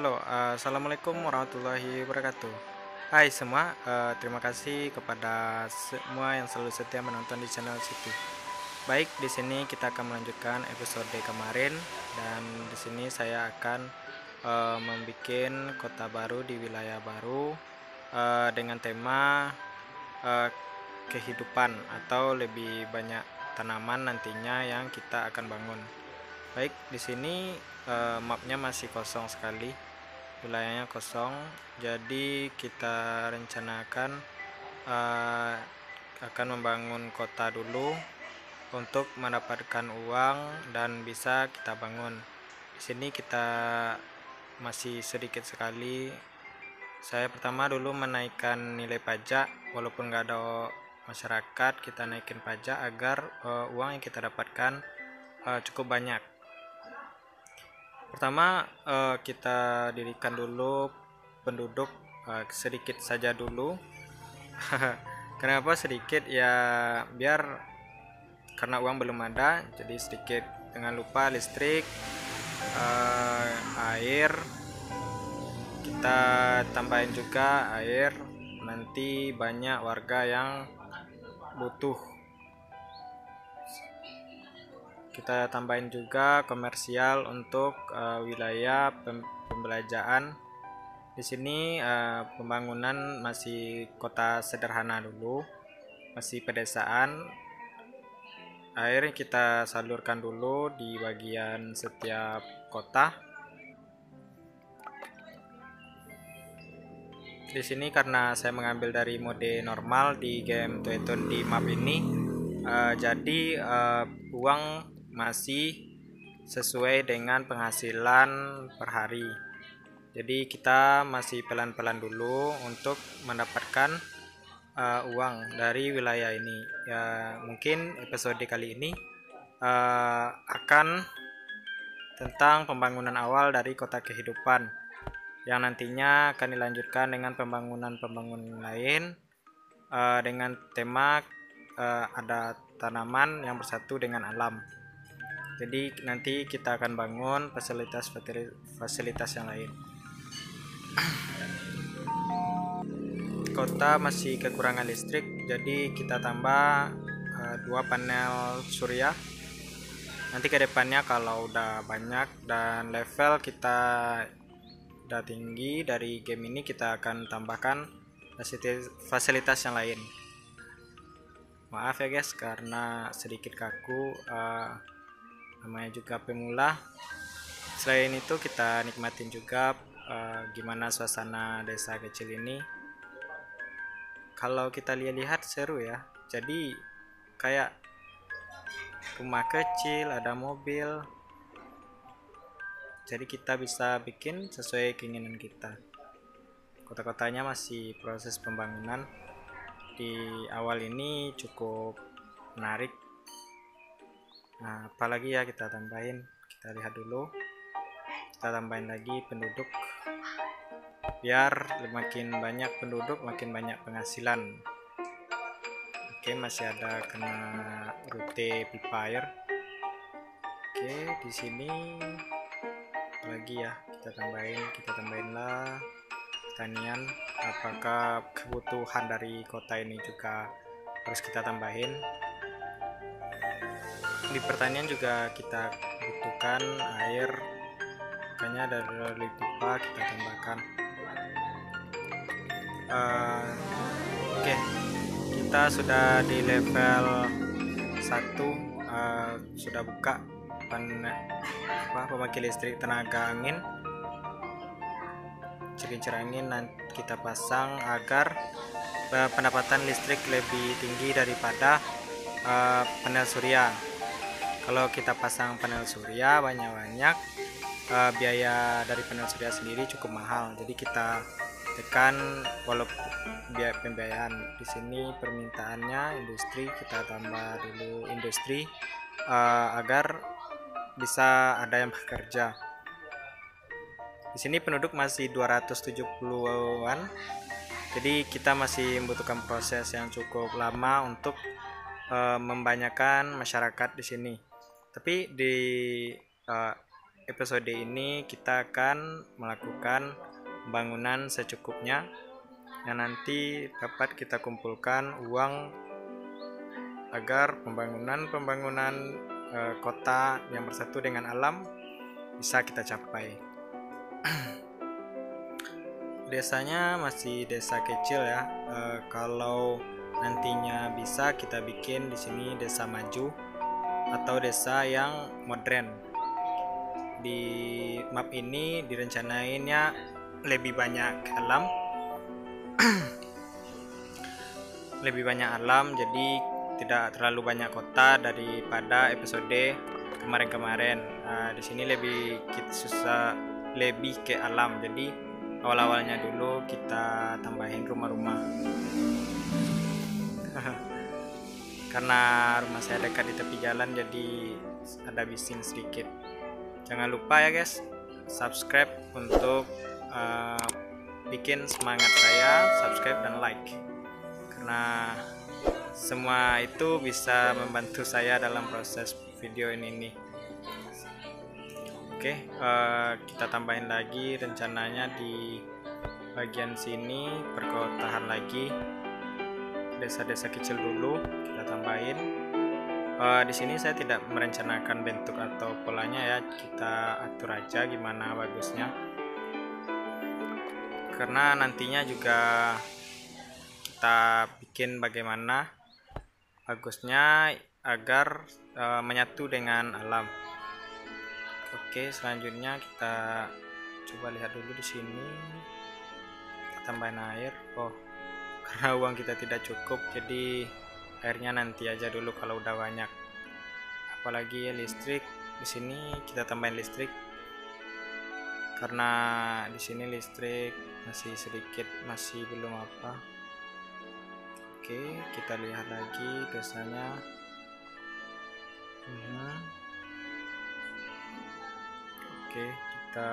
Halo, assalamualaikum warahmatullahi wabarakatuh. Hai semua, terima kasih kepada semua yang selalu setia menonton di channel City. Baik, di sini kita akan melanjutkan episode kemarin dan di sini saya akan membuat kota baru di wilayah baru dengan tema eh, kehidupan atau lebih banyak tanaman nantinya yang kita akan bangun. Baik, di sini mapnya masih kosong sekali, wilayahnya kosong. Jadi kita rencanakan eh, akan membangun kota dulu untuk mendapatkan uang dan bisa kita bangun. Di sini kita masih sedikit sekali. Saya pertama dulu menaikkan nilai pajak, walaupun nggak ada masyarakat, kita naikin pajak agar uang yang kita dapatkan cukup banyak. Pertama kita dirikan dulu penduduk sedikit saja dulu. Kenapa sedikit ya? Biar karena uang belum ada, jadi sedikit. Jangan lupa listrik, air, kita tambahin juga air. Nanti banyak warga yang butuh. Kita tambahin juga komersial untuk wilayah pembelajaran. Di sini pembangunan masih kota sederhana dulu, masih pedesaan. Air kita salurkan dulu di bagian setiap kota. Di sini karena saya mengambil dari mode normal di game Toeton di map ini, jadi uang masih sesuai dengan penghasilan per hari. Jadi kita masih pelan-pelan dulu untuk mendapatkan uang dari wilayah ini. Ya, mungkin episode kali ini akan tentang pembangunan awal dari kota kehidupan, yang nantinya akan dilanjutkan dengan pembangunan lain dengan tema ada tanaman yang bersatu dengan alam. Jadi nanti kita akan bangun fasilitas yang lain. Kota masih kekurangan listrik, jadi kita tambah 2 panel surya. Nanti ke depannya kalau udah banyak dan level kita udah tinggi dari game ini, kita akan tambahkan fasilitas yang lain. Maaf ya guys karena sedikit kaku, namanya juga pemula. Selain itu kita nikmatin juga gimana suasana desa kecil ini. Kalau kita lihat-lihat seru ya, jadi kayak rumah kecil, ada mobil, jadi kita bisa bikin sesuai keinginan kita. Kota-kotanya masih proses pembangunan. Di awal ini cukup menarik. Nah, apalagi ya kita tambahin, kita lihat dulu, kita tambahin lagi penduduk, biar makin banyak penduduk makin banyak penghasilan. Oke, masih ada kena rute pipa air. Oke, di sini lagi ya kita tambahin lah pertanian. Apakah kebutuhan dari kota ini juga harus kita tambahin? Di pertanian juga kita butuhkan air, makanya dari pipa kita tambahkan. Oke, kita sudah di level 1, sudah buka pembangkit listrik tenaga angin. Kincir angin nanti kita pasang agar pendapatan listrik lebih tinggi daripada panel surya. Kalau kita pasang panel surya banyak-banyak, biaya dari panel surya sendiri cukup mahal. Jadi kita tekan walaupun biaya pembiayaan. Di sini permintaannya industri, kita tambah dulu industri agar bisa ada yang bekerja. Di sini penduduk masih 270-an. Jadi kita masih membutuhkan proses yang cukup lama untuk membanyakkan masyarakat di sini. Tapi di episode ini kita akan melakukan pembangunan secukupnya yang nanti dapat kita kumpulkan uang agar pembangunan kota yang bersatu dengan alam bisa kita capai. Desanya masih desa kecil ya. Kalau nantinya bisa kita bikin di sini desa maju atau desa yang modern. Di map ini direncanainnya lebih banyak alam, jadi tidak terlalu banyak kota daripada episode kemarin-kemarin. Di sini lebih ke alam, jadi awal-awalnya dulu kita tambahin rumah-rumah. Karena rumah saya dekat di tepi jalan, jadi ada bising sedikit. Jangan lupa ya guys, subscribe untuk bikin semangat saya, subscribe dan like, karena semua itu bisa membantu saya dalam proses video ini. Oke, kita tambahin lagi rencananya di bagian sini, perkotaan lagi, desa-desa kecil dulu kita tambahin. Di sini saya tidak merencanakan bentuk atau polanya ya, kita atur aja gimana bagusnya, karena nantinya juga kita bikin bagaimana bagusnya agar menyatu dengan alam. Oke, selanjutnya kita coba lihat dulu di sini. Kita tambahin air. Karena uang kita tidak cukup, jadi airnya nanti aja dulu kalau udah banyak. Apalagi listrik, di sini kita tambahin listrik karena di sini listrik masih sedikit, masih belum apa. Oke, kita lihat lagi desanya. Oke, kita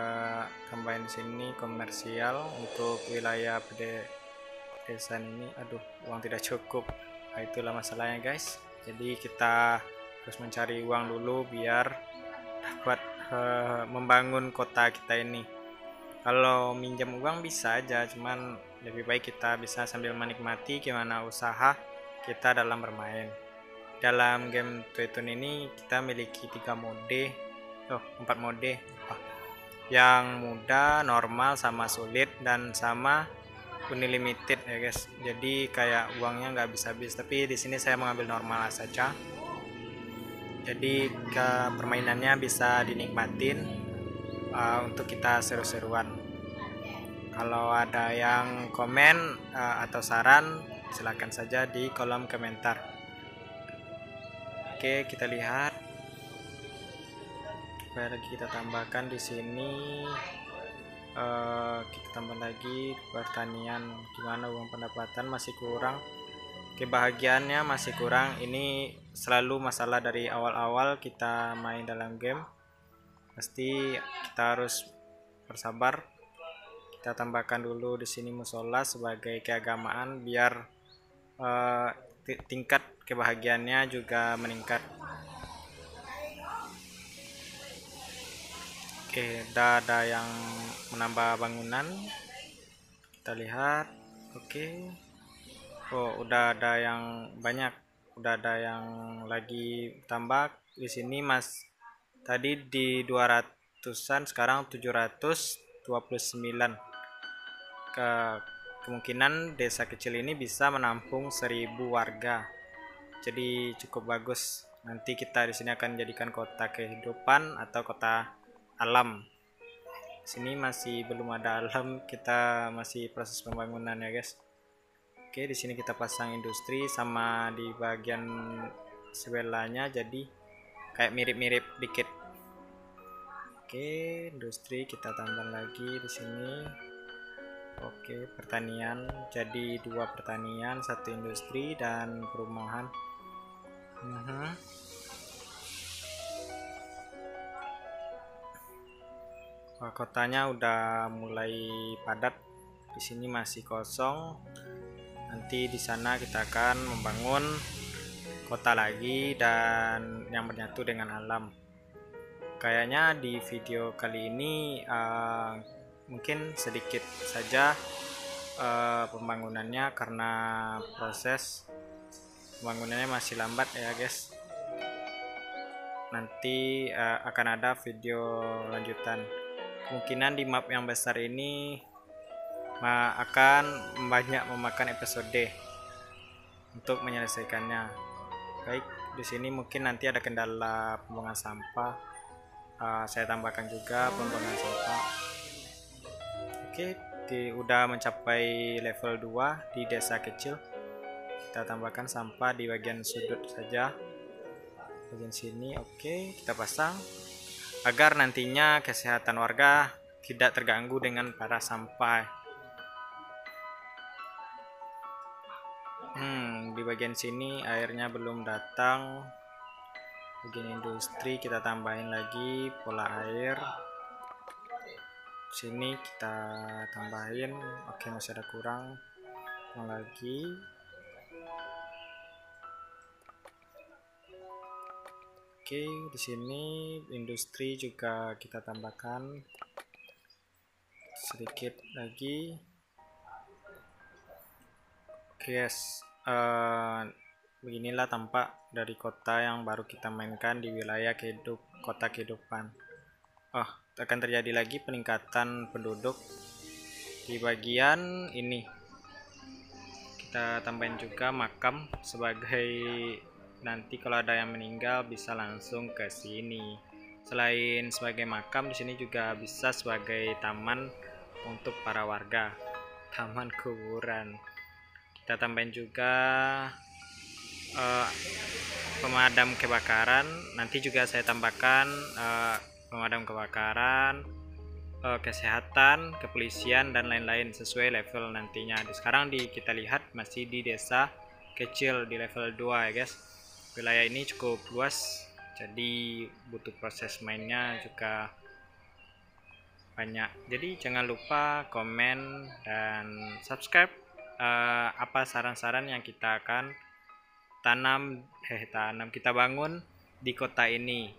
tambahin di sini komersial untuk wilayah pedesaan ini. Uang tidak cukup. Itulah masalahnya guys. Jadi kita harus mencari uang dulu biar dapat membangun kota kita ini. Kalau minjam uang bisa aja, cuman lebih baik kita bisa sambil menikmati gimana usaha kita dalam bermain. Dalam game Toytune ini kita miliki 4 mode, yang mudah, normal, sama sulit, dan sama unlimited ya guys. Jadi kayak uangnya nggak bisa habis, tapi di sini saya mengambil normal saja. Jadi permainannya bisa dinikmatin untuk kita seru-seruan. Kalau ada yang komen atau saran, silakan saja di kolom komentar. Oke, kita lihat apa lagi kita tambahkan di sini. Kita tambah lagi pertanian. Gimana uang pendapatan masih kurang, kebahagiaannya masih kurang. Ini selalu masalah dari awal-awal kita main dalam game. Pasti kita harus bersabar. Kita tambahkan dulu di sini musola sebagai keagamaan biar tingkat kebahagiaannya juga meningkat. Oke, udah ada yang menambah bangunan. Kita lihat. Oke. Udah ada yang banyak. Udah ada yang lagi tambah di sini Mas. Tadi di 200-an, sekarang 729. Kemungkinan desa kecil ini bisa menampung 1000 warga. Jadi cukup bagus. Nanti kita di sini akan jadikan kota kehidupan atau kota alam. Sini masih belum ada alam, kita masih proses pembangunan ya guys. Oke, di sini kita pasang industri sama di bagian sebelahnya, jadi kayak mirip-mirip dikit. Oke, industri kita tambah lagi di sini. Oke, pertanian, jadi 2 pertanian, 1 industri dan perumahan. Kotanya udah mulai padat. Di sini masih kosong. Nanti di sana kita akan membangun kota lagi dan yang menyatu dengan alam. Kayaknya di video kali ini mungkin sedikit saja pembangunannya, karena proses pembangunannya masih lambat ya guys. Nanti akan ada video lanjutan. Kemungkinan di map yang besar ini akan banyak memakan episode untuk menyelesaikannya. Baik, di sini mungkin nanti ada kendala pembuangan sampah. Saya tambahkan juga pembuangan sampah. Oke, udah mencapai level 2 di desa kecil. Kita tambahkan sampah di bagian sudut saja, bagian sini. Oke, kita pasang agar nantinya kesehatan warga tidak terganggu dengan para sampah. Di bagian sini airnya belum datang. Bagian industri kita tambahin lagi pola air. Sini kita tambahin. Oke, masih ada kurang lagi. Oke, di sini industri juga kita tambahkan sedikit lagi. Oke guys, beginilah tampak dari kota yang baru kita mainkan di wilayah kota kehidupan. Akan terjadi lagi peningkatan penduduk di bagian ini. Kita tambahin juga makam sebagai nanti kalau ada yang meninggal bisa langsung ke sini. Selain sebagai makam, di sini juga bisa sebagai taman untuk para warga, taman kuburan. Kita tambahin juga pemadam kebakaran. Nanti juga saya tambahkan pemadam kebakaran, kesehatan, kepolisian, dan lain-lain sesuai level nantinya. Sekarang kita lihat masih di desa kecil di level 2 ya guys. Wilayah ini cukup luas, jadi butuh proses mainnya juga banyak. Jadi jangan lupa komen dan subscribe apa saran-saran yang kita akan kita bangun di kota ini.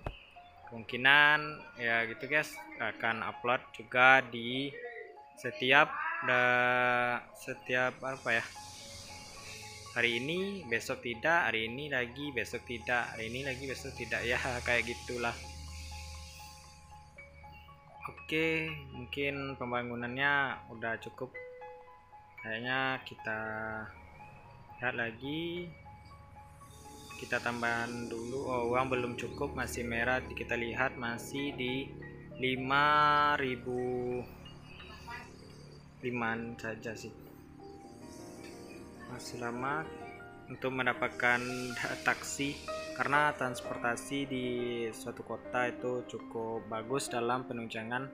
Kemungkinan ya gitu guys, akan upload juga di setiap apa ya, hari ini besok tidak, hari ini lagi besok tidak, hari ini lagi besok tidak, ya kayak gitulah. Oke, mungkin pembangunannya udah cukup. Kayaknya kita lihat lagi, kita tambahan dulu. Uang belum cukup, masih merah. Kita lihat masih di 5.005 saja sih, masih lama untuk mendapatkan taksi, karena transportasi di suatu kota itu cukup bagus dalam penunjangan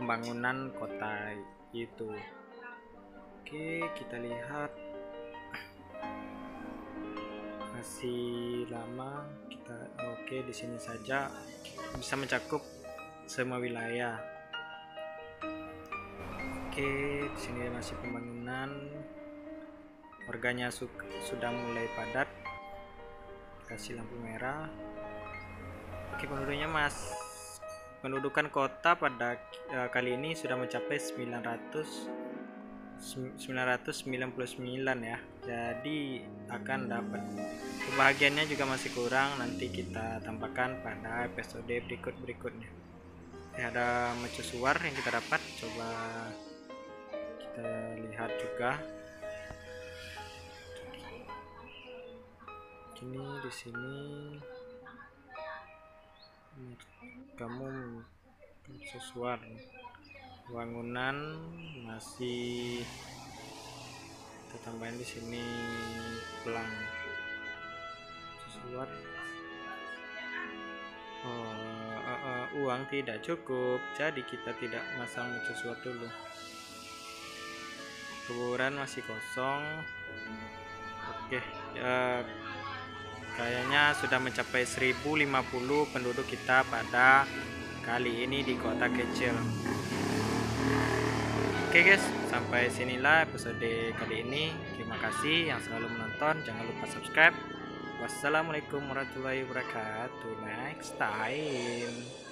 pembangunan kota itu. Oke, kita lihat masih lama. Oke, di sini saja bisa mencakup semua wilayah. Oke, di sini masih pembangunan. Warganya sudah mulai padat. Kasih lampu merah. Oke, pendudukan kota pada kali ini sudah mencapai 999 ya. Jadi akan dapat. Kebahagiaannya juga masih kurang, nanti kita tambahkan pada episode berikutnya. Ada mercusuar yang kita dapat, coba kita lihat juga. Ini di sini kamu mercusuar. Bangunan masih kita tambahin di sini pelang sesuatu. Uang tidak cukup, jadi kita tidak masang sesuatu dulu. Kuburan masih kosong. Oke, kayaknya sudah mencapai 1050 penduduk kita pada kali ini di kota kecil. Oke guys, sampai sinilah episode kali ini. Terima kasih yang selalu menonton. Jangan lupa subscribe. Wassalamualaikum warahmatullahi wabarakatuh. Next time.